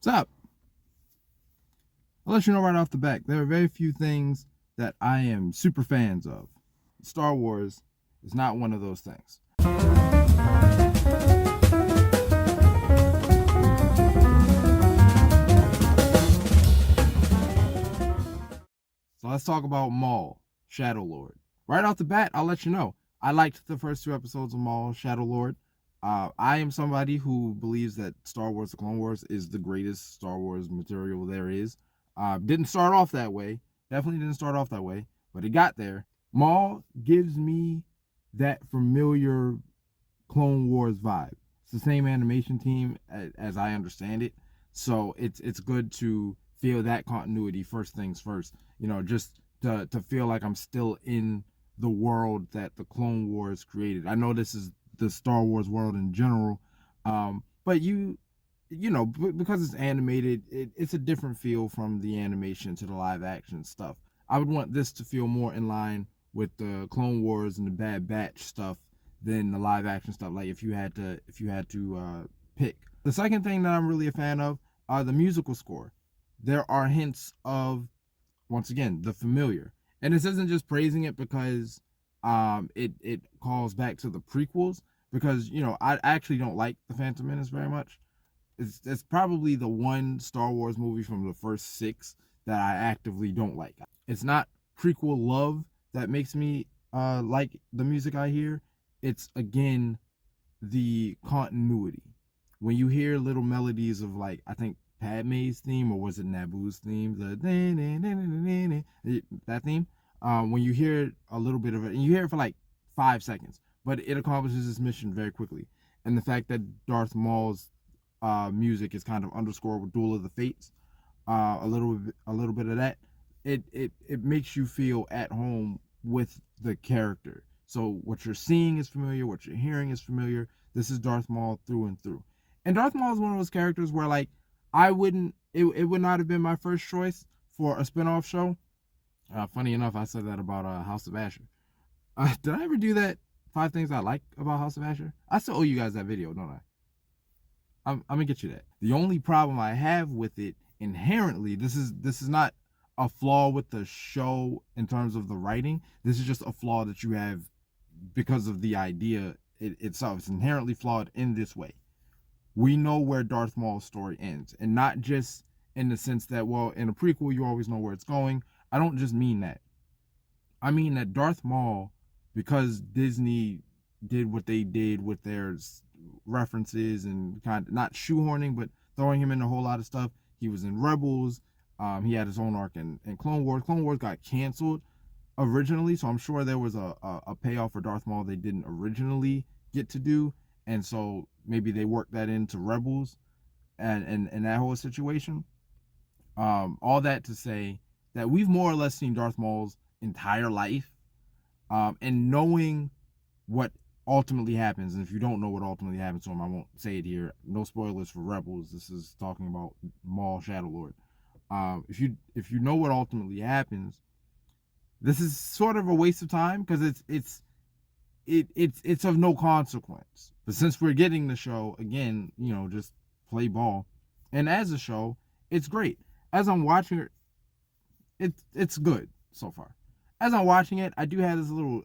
What's up? I'll let you know right off the bat, there are very few things that I am super fans of. Star Wars is not one of those things. So let's talk about Maul-Shadow Lord. Right off the bat, I'll let you know, I liked the first two episodes of Maul-Shadow Lord. I am somebody who believes that Star Wars: The Clone Wars is the greatest Star Wars material there is. Didn't start off that way. Definitely didn't start off that way, but it got there. Maul gives me that familiar Clone Wars vibe. It's the same animation team as I understand it, so it's good to feel that continuity. First things first, just to feel like I'm still in the world that the Clone Wars created. I know this is the Star Wars world in general, but because it's animated, it's a different feel from the animation to the live action stuff. I would want this to feel more in line with the Clone Wars and the Bad Batch stuff than the live action stuff. Like if you had to pick. The second thing that I'm really a fan of are the musical score. There are hints of, once again, the familiar, and this isn't just praising it because it calls back to the prequels, because I actually don't like the Phantom Menace very much. It's probably the one Star Wars movie from the first six that I actively don't like. It's not prequel love that makes me like the music I hear. It's again the continuity. When you hear little melodies of, like, I think Padme's theme, or was it Naboo's theme, that theme. When you hear a little bit of it, and you hear it for like 5 seconds, but it accomplishes its mission very quickly. And the fact that Darth Maul's music is kind of underscored with Duel of the Fates, a little bit of that. It makes you feel at home with the character. So what you're seeing is familiar, what you're hearing is familiar. This is Darth Maul through and through. And Darth Maul is one of those characters where, like, I wouldn't it would not have been my first choice for a spin-off show. Funny enough, I said that about House of Asher. Did I ever do that? 5 things I like about House of Asher. I still owe you guys that video, don't I? I'm gonna get you that. The only problem I have with it inherently, this is not a flaw with the show in terms of the writing. This is just a flaw that you have because of the idea itself. It's inherently flawed in this way. We know where Darth Maul's story ends, and not just in the sense that, well, in a prequel you always know where it's going. I don't just mean that. I mean that Darth Maul, because Disney did what they did with their references and kind of not shoehorning, but throwing him in a whole lot of stuff. He was in Rebels. He had his own arc in Clone Wars. Clone Wars got canceled originally, so I'm sure there was a payoff for Darth Maul they didn't originally get to do, and so maybe they worked that into Rebels and that whole situation. All that to say that we've more or less seen Darth Maul's entire life, and knowing what ultimately happens. And if you don't know what ultimately happens to him, I won't say it here. No spoilers for Rebels. This is talking about Maul-Shadow Lord. If you know what ultimately happens, this is sort of a waste of time, because it's of no consequence. But since we're getting the show again, just play ball. And as a show, it's great. As I'm watching it, it's good so far. As I'm watching it, I do have this little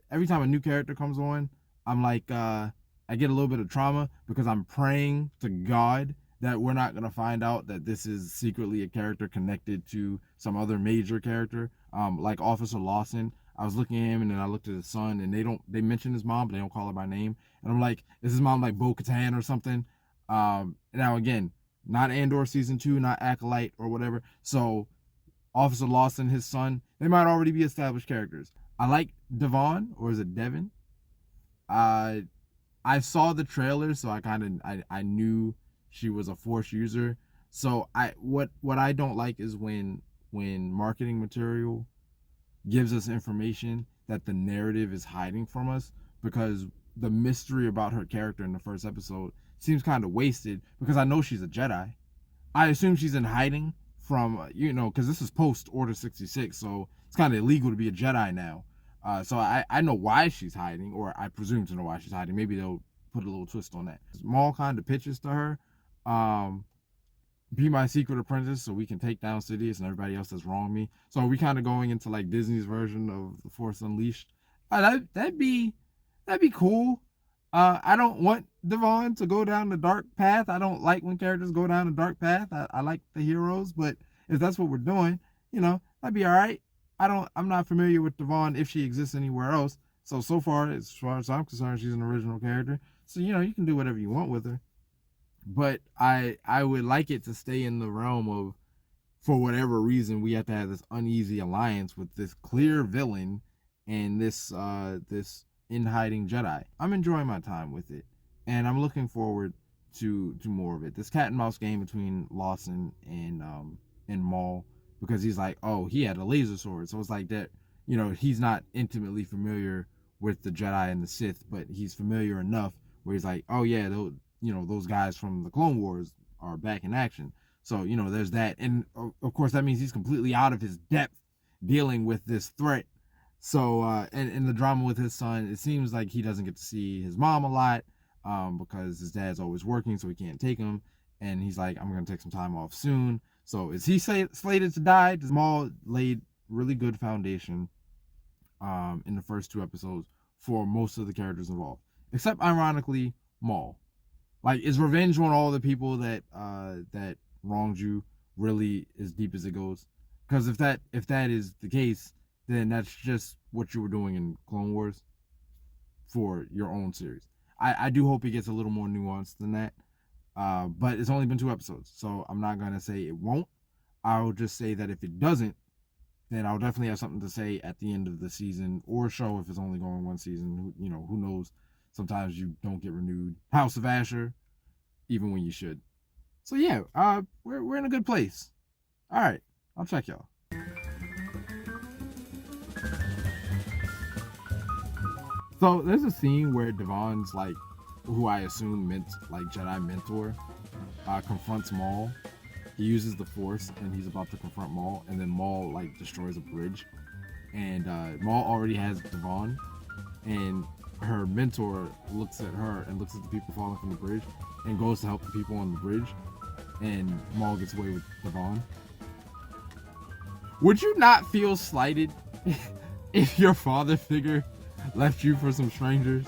every time a new character comes on, I'm like, I get a little bit of trauma, because I'm praying to God that we're not going to find out that this is secretly a character connected to some other major character, like Officer Lawson. I was looking at him, and then I looked at his son, and they mention his mom, but they don't call her by name. And I'm like, is his mom like Bo-Katan or something? Now again, not Andor season 2, not Acolyte or whatever. So Officer Lawson, his son, they might already be established characters. I like Devon, or is it Devin? Uh, I saw the trailer, so I knew she was a Force user. So what I don't like is when marketing material gives us information that the narrative is hiding from us, because the mystery about her character in the first episode seems kind of wasted, because I know she's a Jedi. I assume she's in hiding from, because this is post Order 66, so it's kind of illegal to be a Jedi now. So I know why she's hiding, or I presume to know why she's hiding. Maybe they'll put a little twist on that. Maul kind of pitches to her, be my secret apprentice so we can take down Sidious and everybody else that's wronged me. So are we kind of going into like Disney's version of the Force Unleashed? That'd be cool. I don't want Devon to go down the dark path. I don't like when characters go down the dark path. I like the heroes, but if that's what we're doing, that'd be all right. I'm not familiar with Devon if she exists anywhere else. So far as I'm concerned, she's an original character. So you can do whatever you want with her. But I would like it to stay in the realm of, for whatever reason, we have to have this uneasy alliance with this clear villain and this in hiding Jedi. I'm enjoying my time with it, and I'm looking forward to more of it. This cat and mouse game between Lawson and Maul, because he's like, oh, he had a laser sword, so it's like that. He's not intimately familiar with the Jedi and the Sith, but he's familiar enough where he's like, oh yeah, those guys from the Clone Wars are back in action. So there's that, and of course that means he's completely out of his depth dealing with this threat. So and the drama with his son, it seems like he doesn't get to see his mom a lot, because his dad's always working, so he can't take him. And he's like, I'm gonna take some time off soon. So is he slated to die? Maul laid really good foundation in the first 2 episodes for most of the characters involved, except ironically Maul. Like, is revenge on all the people that wronged you really as deep as it goes? Because if that is the case, then that's just what you were doing in Clone Wars for your own series. I do hope it gets a little more nuanced than that. But it's only been 2 episodes, so I'm not gonna say it won't. I'll just say that if it doesn't, then I'll definitely have something to say at the end of the season or show if it's only going 1 season. Who knows? Sometimes you don't get renewed. House of Asher, even when you should. So yeah, we're in a good place. All right, I'll check y'all. So there's a scene where Devon's like, who I assume meant like Jedi mentor, confronts Maul. He uses the Force and he's about to confront Maul, and then Maul like destroys a bridge, and Maul already has Devon, and her mentor looks at her and looks at the people falling from the bridge and goes to help the people on the bridge, and Maul gets away with Devon. Would you not feel slighted if your father figure left you for some strangers?